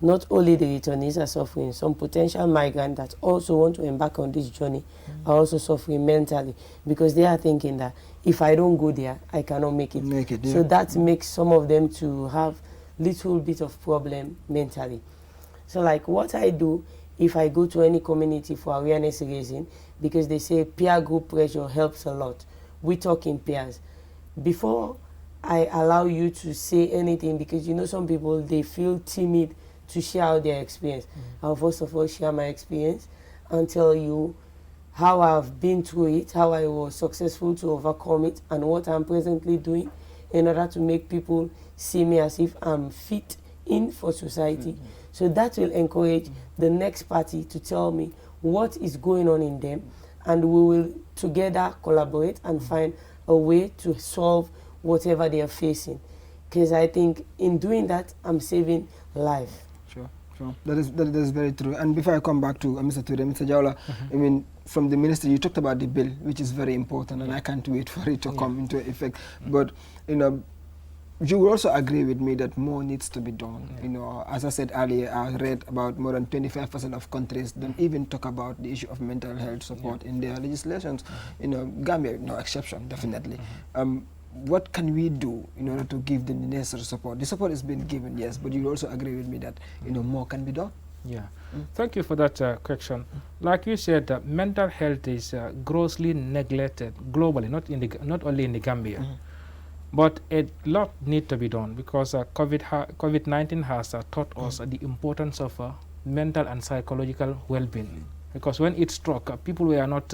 S4: not only the returnees are suffering, some potential migrants that also want to embark on this journey are also suffering mentally, because they are thinking that if I don't go there, I cannot make it. So that makes some of them to have little bit of problem mentally. So what I do, if I go to any community for awareness raising, because they say peer group pressure helps a lot. We talk in pairs. Before I allow you to say anything, because some people, they feel timid to share out their experience. I'll first of all share my experience and tell you how I've been through it, how I was successful to overcome it, and what I'm presently doing in order to make people see me as if I'm fit in for society. So that will encourage the next party to tell me what is going on in them, and we will together collaborate and find a way to solve whatever they are facing. Because I think in doing that, I'm saving life.
S1: Sure. That is very true. And before I come back to Mr. Ture, Mr. Jawla, I mean, from the ministry, you talked about the bill, which is very important, and I can't wait for it to come into effect. But, you will also agree with me that more needs to be done. As I said earlier, I read about more than 25% of countries don't even talk about the issue of mental health support in their legislations. Gambia, no exception, definitely. What can we do in order to give them the necessary support? The support is being given, yes, but you also agree with me that more can be done.
S3: Yeah, thank you for that question. Like you said, mental health is grossly neglected globally, not only in the Gambia. But a lot need to be done because COVID-19 has taught us the importance of mental and psychological well-being. Because when it struck, people were not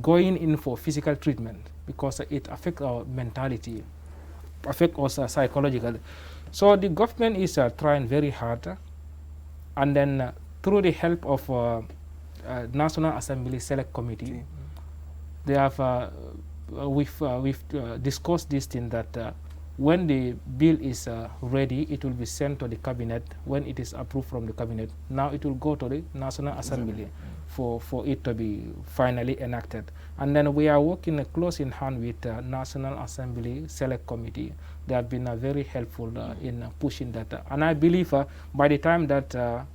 S3: going in for physical treatment because it affects our mentality, affects us psychologically. So the government is trying very hard, and then through the help of National Assembly Select Committee, they have we've discussed this thing that when the bill is ready, it will be sent to the cabinet. When it is approved from the cabinet, now it will go to the National Assembly for it to be finally enacted. And then we are working close in hand with National Assembly Select Committee. They have been very helpful in pushing that. And I believe by the time that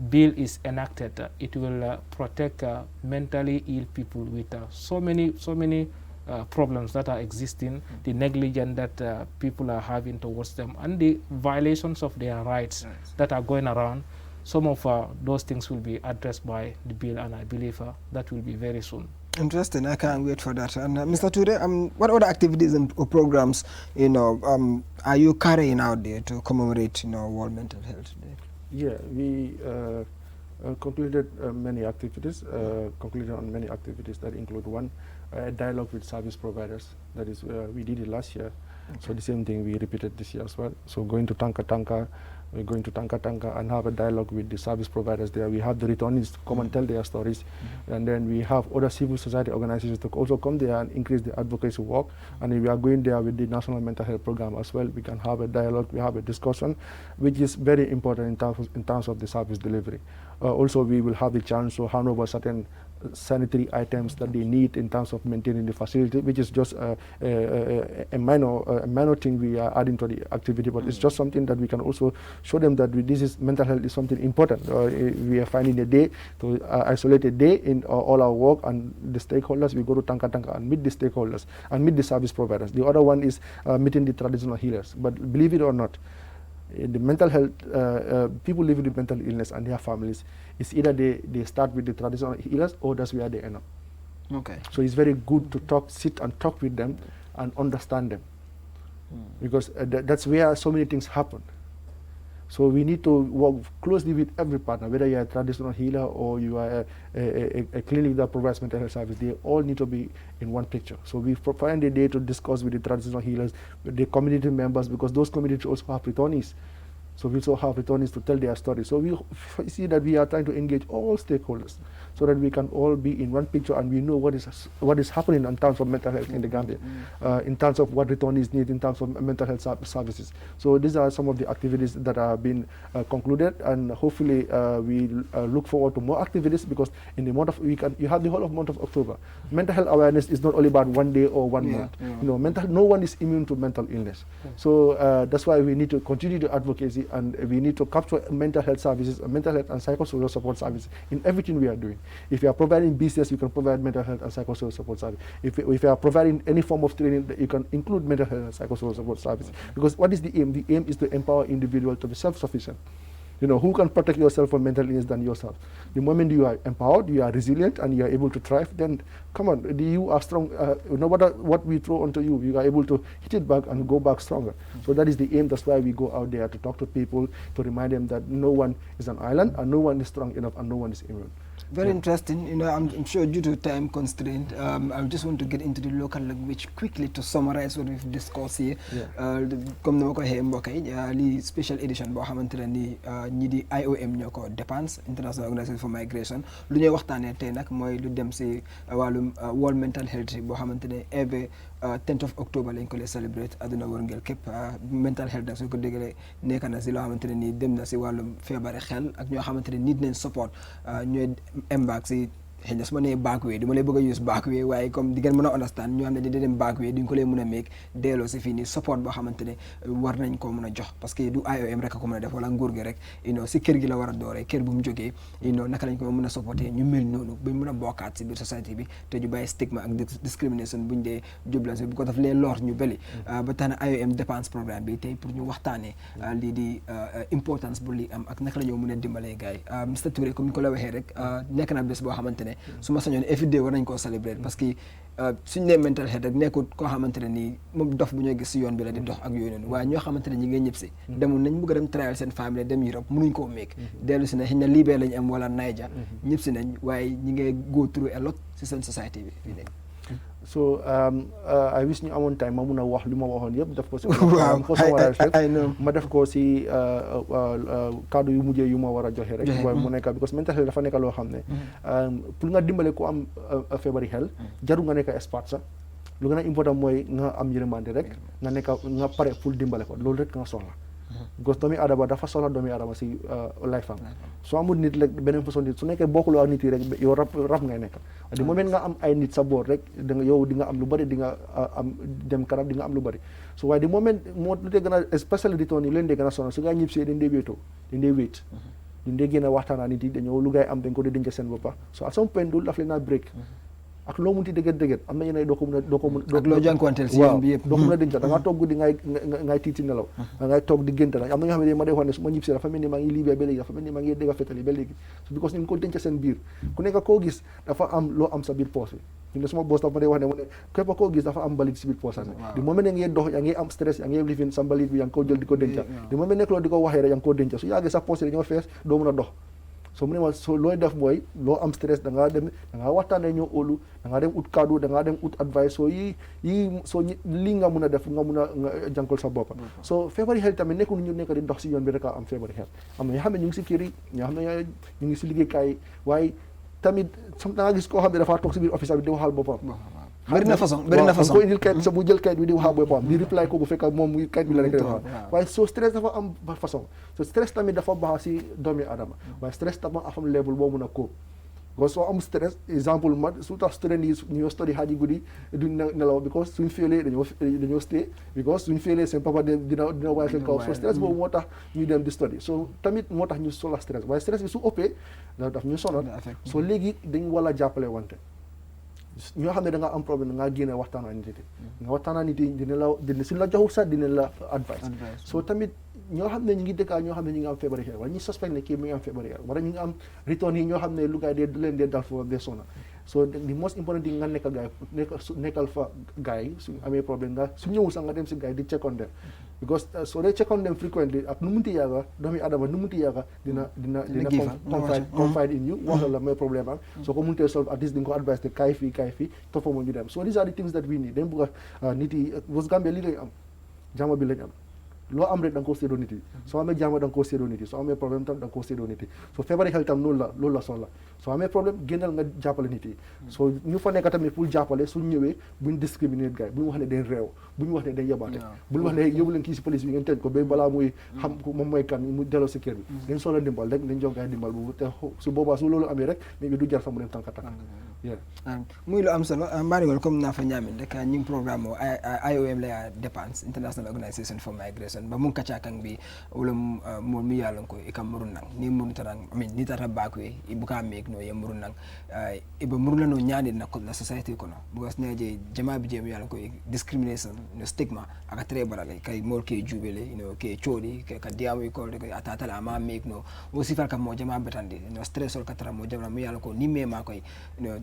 S3: bill is enacted, it will protect mentally ill people with so many problems that are existing, the negligence that people are having towards them, and the violations of their rights that are going around. Some of those things will be addressed by the bill, and I believe that will be very soon.
S1: Interesting. I can't wait for that. And Mr. Ture, what other activities and programs, are you carrying out there to commemorate, World Mental Health Day?
S2: Yeah, we concluded many activities. Concluded on many activities that include one, a dialogue with service providers. That is, we did it last year. So the same thing we repeated this year as well. So going to Tanka, we're going to Tanka and have a dialogue with the service providers there. We have the returnees to come and tell their stories. And then we have other civil society organizations to also come there and increase the advocacy work. And we are going there with the National Mental Health Program as well. We can have a dialogue, we have a discussion, which is very important in terms of the service delivery. Also, we will have the chance to hand over certain sanitary items that they need in terms of maintaining the facility, which is just a minor thing we are adding to the activity, but it's just something that we can also show them that mental health is something important. We are finding a day to isolate a day in all our work, and the stakeholders, we go to Tanka and meet the stakeholders and meet the service providers. The other one is meeting the traditional healers. But believe it or not, the mental health, people living with mental illness and their families, it's either they start with the traditional healers or that's where they end up.
S1: Okay.
S2: So it's very good to sit and talk with them and understand them, because that's where so many things happen. So we need to work closely with every partner, whether you are a traditional healer or you are a clinic that provides mental health service. They all need to be in one picture. So we find a day to discuss with the traditional healers, with the community members, because those communities also have returnees. So we also have returnees to tell their story. So we see that we are trying to engage all stakeholders so that we can all be in one picture and we know what is happening in terms of mental health in the Gambia, in terms of what returnees need in terms of mental health services. So these are some of the activities that have been concluded, and hopefully we look forward to more activities, because in the month of you have the whole of month of October. Mental health awareness is not only about one day or one month. No one is immune to mental illness. So that's why we need to continue to advocacy, and we need to capture mental health services, mental health and psychosocial support services in everything we are doing. If you are providing business, you can provide mental health and psychosocial support service. If you are providing any form of training, you can include mental health and psychosocial support service. Because what is the aim? The aim is to empower individuals to be self-sufficient. Who can protect yourself from mental illness than yourself? The moment you are empowered, you are resilient, and you are able to thrive, then come on, you are strong. No matter what we throw onto you, you are able to hit it back and go back stronger. So that is the aim. That's why we go out there to talk to people, to remind them that no one is an island, and no one is strong enough, and no one is immune.
S1: Very interesting. I'm sure due to time constraint, I just want to get into the local language quickly to summarize what we've discussed here. Comme ni ma ko waxee mbokk yi lii special edition boo xamante ne ni ñi di IOM ñoo ko dépense International Organization for Migration. Lu ñuy waxtaanee tey nag mooy lu dem si wàllum World Mental Health boo xamante ne every 10th of October lañ ko lay celebrate àdduna wërngël képp. Mental health nag su ko dégalee nekk na si loo xamante ne nii dem na si wàllum feebari xel ak ñoo xamante ne need nañ support ñooy embark si xëy na su ma nee back way du ma lay bëgg a use back way waaye comme di ngeen mën a understand ñoo xam ne di dem back way duñ ko leen mën a meeg delloo si fii nii support boo xamante ne war nañ koo mën a jox parce que du IOM rek a ko mën a def wala nguur gi rek si kër gi la war a dooree kër bu mu jógee naka lañ ko mën a supporter ñu mel noonu ba mën a bokkaat si biir société bi te ñu bàyyi stigma ak discrimination buñ dee jublan si bu ko daf leen lor ñu bëri ba tax na IOM dépense programme bi tey pour ñu waxtaanee lii di importance bu lii am ak naka la ñoo mën a dimbalee gars yi Mr Touré comme ni ko la waxee rek nekk na bés boo xamante ne su ma sañoon every day war nañ koo célébrer parce que suñu nee mental health rek nekkul koo xamante ne nii moom dof bu ñoo gis si yoon bi la di dox ak yooyu noonu waaye ñoo xamante ne ñi ngay ñëpp si demul nañ bëgg a dem trial seen famille dem Europe mënuñ koo meek dellu si ne xëy na Libye lañ am wala Niger ñëpp si nañ waaye ñi ngay go through a lot si seen société bi fii de
S2: so I wish ñu amoon time ma mun a wax li ma waxoon yëpp def ko si ma def ko si kaddu yu mujjee yu ma war a joxe rek waaye mu nekk because mental health dafa nekk loo xam ne pour nga dimbale ku am feebari xel jaru nga nekk expert sax lu gën a important mooy nga am yërmande rek nga pare pour dimbale ko loolu rek nga soxla because doomi adama dafa soxla doomi adama si life am soo amul nit rek beneen façon nit su nekkee bokkuloo ak nit yi rek yow rab ngay nekk di moment nga am ay nit sa boor rek yow di nga am lu bëri di nga am dem kanam di nga am lu bëri so waaye di moment moo lu dee gën a especially di toon yi leen dee gën a sonal su gaa ñib see dañ dee wéetoo dañ dee wéet dañ dee génn waxtaan nit yi dañoo lu gaay am dañ ko dee denc seen boppa so at some point dul daf leen naa break ak loo munti dëgër am na yeneen doo ko mën a
S1: ak loo jànkuwanteel si yoon bi yëpp
S2: doo ko mën a denc da ngaa toog guddi ngay tiiti nelaw da ngay toog di gént nag am na ñoo xam ne ma dee wax ne su ma ñibbisee dafa mel ni maa ngi Libye ba léegi dafa mel ni maa ngi dégg fetali ba léegi because ñu ngi ko denc seen biir ku nekk koo gis dafa am loo am sa biir poos bi ñu ne suma boss dafa ma dee wax ne mu ne képp koo gis dafa am mbalit si biir poosam di moment ne ngay dox yaa ngi am stress yaa ngi lifin sa mbalit bi yaa ngi ko jël di ko denca di moment nekk loolu di ko waxee rek yaa ngi ko denca su yàggee sa poos yi dañoo fees doo mën a dox so mu ne ma so looy def mooy loo am stress da ngaa waxtaanee ñoo óolu da ngaa dem ut kaddu da ngaa dem ut advice so soo lii nga mun a def nga mun a jànkol sa boppa so feebari xel tamit nekkul ñu nekk di dox si yoon bi rek a am feebari xel am na ñoo xam ne ñu ngi si kër yi ñoo xam ne ñu ngi si liggéeykaay yi waaye tamit da nga gis koo xam ne dafa toog si biir office bi di waxal boppam
S1: bëri na façon
S2: ko indil kayit sa bu jël kayit bi di waxaa boppam di reply ko bu fekk moom muy kayit bi la rek di waxaa waaye so stress dafa am façon so stress tamit dafa baax si doomi adama waaye stress tamit am level boo mun a kóob because soo am stress exemple su tax student yi ñoo study xaaji guddi duñ nelaw because suñ féelee dañoo stay because suñ féelee seen papa dina waaye seen kaw so stress boobu moo tax ñu dem di study so tamit moo tax ñu sola stress waaye stress bi su ëppee daf ñu sonal so léegi dañ war a jàppale wante ñoo xam ne da nga am problème da ngaa génne waxtaan ak nit yi nga waxtaan ak nit yi dina suñ la joxul sax dina la advice so tamit ñoo xam ne ñu ngi dëkkaa ñoo xam ne ñu ngi am feebari xel wala ñu suspect ne kii mi ngi am feebari xel wala ñu ngi am return yi ñoo xam ne lu gaay dee leen dee dal foofu dee sona so the most important thing nga nekkal fa gaay yi suñ amee problème nga su ñëwul sax nga dem si gaay di check on them because soo dee check on them frequently ak nu munti yàgga doomi adama nu munti yàgga dina confide in you wax la mooy problème am soo ko muntee solve at least di nga ko advice te kaay fii toppa moo ñu dem so these are the things that we need dañ bëgg a nit yi was Gambia lii lañ am jàmm bi lañ am loo am rek da nga koo séedoo nit yi soo amee jàmm da nga koo séedoo nit yi soo amee problème tam da nga koo séedoo nit yi so feebari xel tam loolu la soxla soo amee problème génnal nga jàppale nit yi so ñu fa nekk tamit pour jàppale suñ ñëwee buñ discriminate gars yi buñ wax ne dañ réew buñ wax ne dañ yabaate buñ wax ne yóbbu leen kii si police bi ngeen tëj ko ba balaa muy xam moom mooy kan mu delloo si kër bi dañ soxla dimbal rek dañ jox gars yi dimbal boobu te su boobaa su loolu amee rek mais bi du jar fa mu dem tànka
S1: muy lu am solo mbaariwol comme naa fa ñaamin rek ñing programme o IOM la dépense International Organization for Migration ba mun kacakang bi wala mo mi yalon ko e kam murunang ni murutarang ni tata bakwe e buka mek no ye murunang e ba murula no nyaani na ko la society ko no because ne je jama bi je mi yalon ko discrimination no stigma aka tre barale kay mol ke jubele ke chodi ke ka diamu ko de atata la ma mek no o sifal kam mo jama betandi no stress ol katara mo jama mi yalon ko ni me ma koy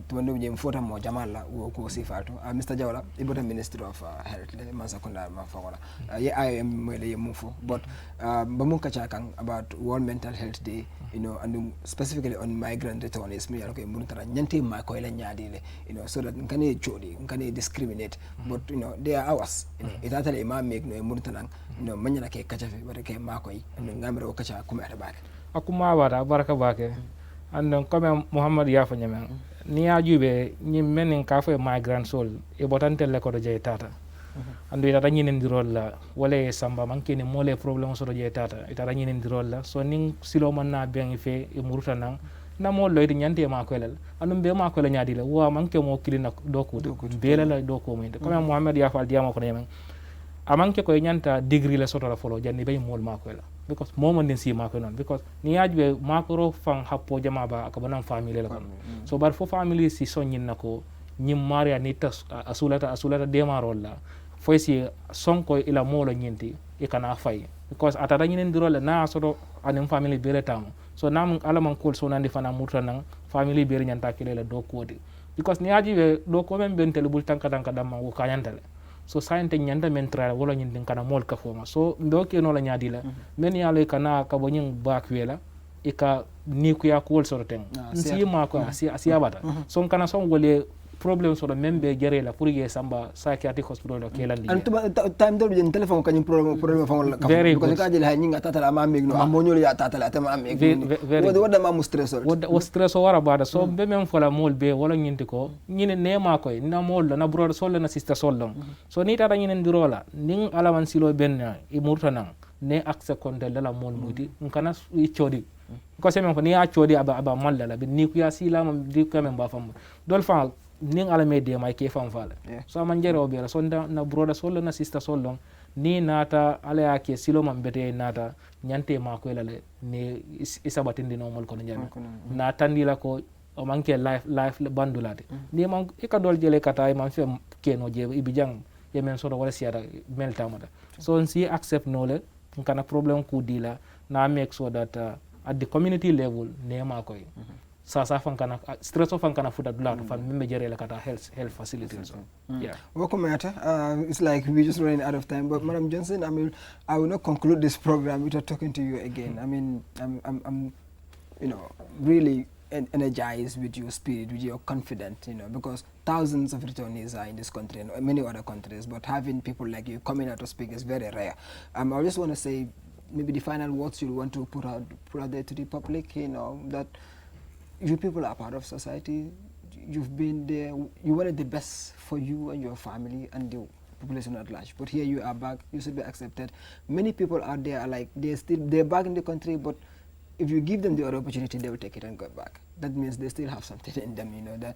S1: tuwando jem fota mo jamala wo ko sifalto Mr Jawla ibota Ministry of Health le man sakunda ma fagola ye IOM mo le yemu fo but ba mun kacha kan about World Mental Health Day and specifically on migrant returnees mi yalo ko mun tara nyante ma ko le nyaadi le so that ngane chodi ngane discriminate but they are ours itata le ma make no mun tara manyana ke kacha fe bare ke ma ko ngamre o kacha kuma ta baake
S3: akuma wada baraka baake andon comme Muhammad Yafa Nyameng ni ya jube ni menin ka fo migrant sol e botante le ko do jey tata andu ita nyinen dirol la wala samba manke ni mole problem so do jey tata ita nyinen dirol la so ning silo man na ben fe e muruta nan na mo loyde nyante ma ko lel anum be ma ko la nyaadi la wa manke mo kilina do ko bela la do ko mo inde comme Mohamed ya fal diamo ko nemen amanke ko nyanta degree la soto la folo janni bay mol ma ko la because momo den si ma ko non because ni yajbe ma ko ro fan happo jama ba ka banam family la so bar fo family si sonyin nako nyim maria ni tas asulata demarol la foy si sonko ila molo nyinti e kana fay because atata nyinen dirole na soto anem family bere tam so nam ala man kol so nandi fana murta nan family bere nyanta kile do kodi because ni aji be do ko men ben telebul tanka dam wo kanyantale so sayente nyanda men tra wala nyindin kana mol ka foma so ndo ke no la nyaadi la men yalo kana ka bonyin bakwela e ka ni ku ya ko so ten si ma ko si abata son kana son wole problem so membe jere la pour ye samba psychiatric hospital do kelandi
S1: and time do den telephone kanyum problem fa wala ko ka jël hay ñinga tatala ma meg no am ñol ya tatala atama am meg wada ma mu stress
S3: o stress wara bada so be mem fola mol be wala ñinti ko ñine nema koy na mol na brother sol na sister sol so ni tata ñinen dirola ning alaman silo ben e murtanan ne accès kontel la mol muti kana i chodi ko semen ko ni a chodi aba malla la be ni ku ya sila mam di ko men ba fam dol fa ning ala me de may ke fam fala so man jere obe la so na broda sol na sister sol ni nata ala ya ke silo man bete nata nyante ma ko la ne isabatindi no mol ko nyame na tandila ko o manke life bandulate ni man e ka dol jele kata man fe keno je ibijang yemen so do wala siada meltamata so si accept no le kana problem ku dila na make so that at the community level ne ma koy sa fan kana stress fan kana futa dula fan membe jere la kata health facilities yeah
S1: welcome Mata. It's like we just running out of time, but Madam Johnson, I will not conclude this program without talking to you again. I mean, I'm really energized with your spirit, with your confidence, because thousands of returnees are in this country and many other countries, but having people like you coming out to speak is very rare. I just want to say maybe the final words you want to put out there to the public, that you people are part of society. You've been there. You wanted the best for you and your family and the population at large. But here you are back. You should be accepted. Many people out there are like they're back in the country, but if you give them the other opportunity, they will take it and go back. That means they still have something in them. That.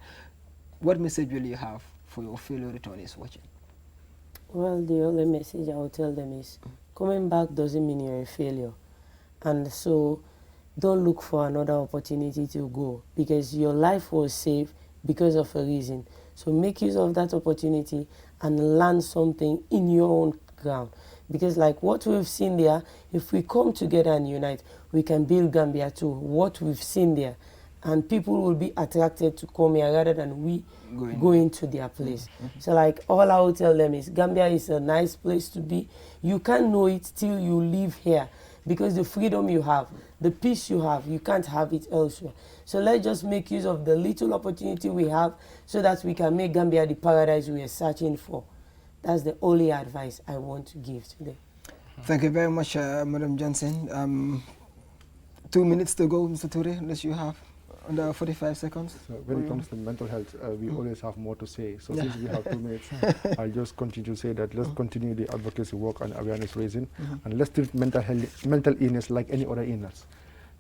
S1: What message will you have for your fellow returnees watching?
S4: Well, the only message I will tell them is coming back doesn't mean you're a failure, and so don't look for another opportunity to go, because your life was saved because of a reason. So make use of that opportunity and learn something in your own ground. Because like what we've seen there, if we come together and unite, we can build Gambia too. What we've seen there, and people will be attracted to come here rather than we going to their place. So like all I will tell them is Gambia is a nice place to be. You can't know it till you live here. Because the freedom you have, the peace you have, you can't have it elsewhere. So let's just make use of the little opportunity we have so that we can make Gambia the paradise we are searching for. That's the only advice I want to give today.
S1: Thank you very much, Madam Johnson. 2 minutes to go, Mr. Ture, unless you have under 45 seconds.
S2: So when it comes to mental health, we always have more to say. So since we have 2 minutes, I'll just continue to say that let's continue the advocacy work and awareness raising, and let's treat mental illness like any other illness.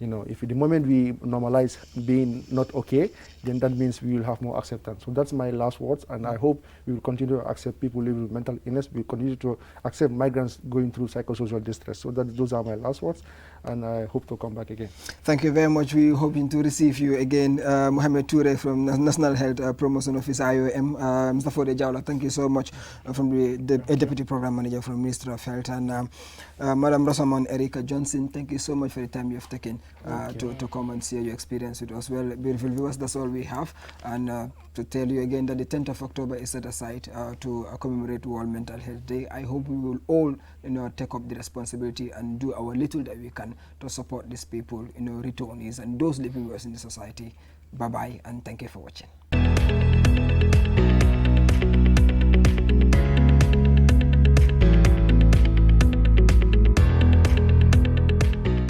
S2: If the moment we normalize being not okay, then that means we will have more acceptance. So that's my last words, and I hope we will continue to accept people living with mental illness. We continue to accept migrants going through psychosocial distress. So those are my last words, and I hope to come back again.
S1: Thank you very much. We're hoping to receive you again. Mohamed Ture from National Health Promotion Office, IOM. Mr. Fode Jawla, thank you so much, from the Deputy Program Manager from Ministry of Health. And Madam Rosamond Erica Johnson, thank you so much for the time you've taken to come and share your experience with us. Well, beautiful viewers, that's all we have. And to tell you again that the 10th of October is set aside to commemorate World Mental Health Day. I hope we will all take up the responsibility and do our little that we can to support these people, returnees and those living with us in the society. Bye-bye, and thank you for watching.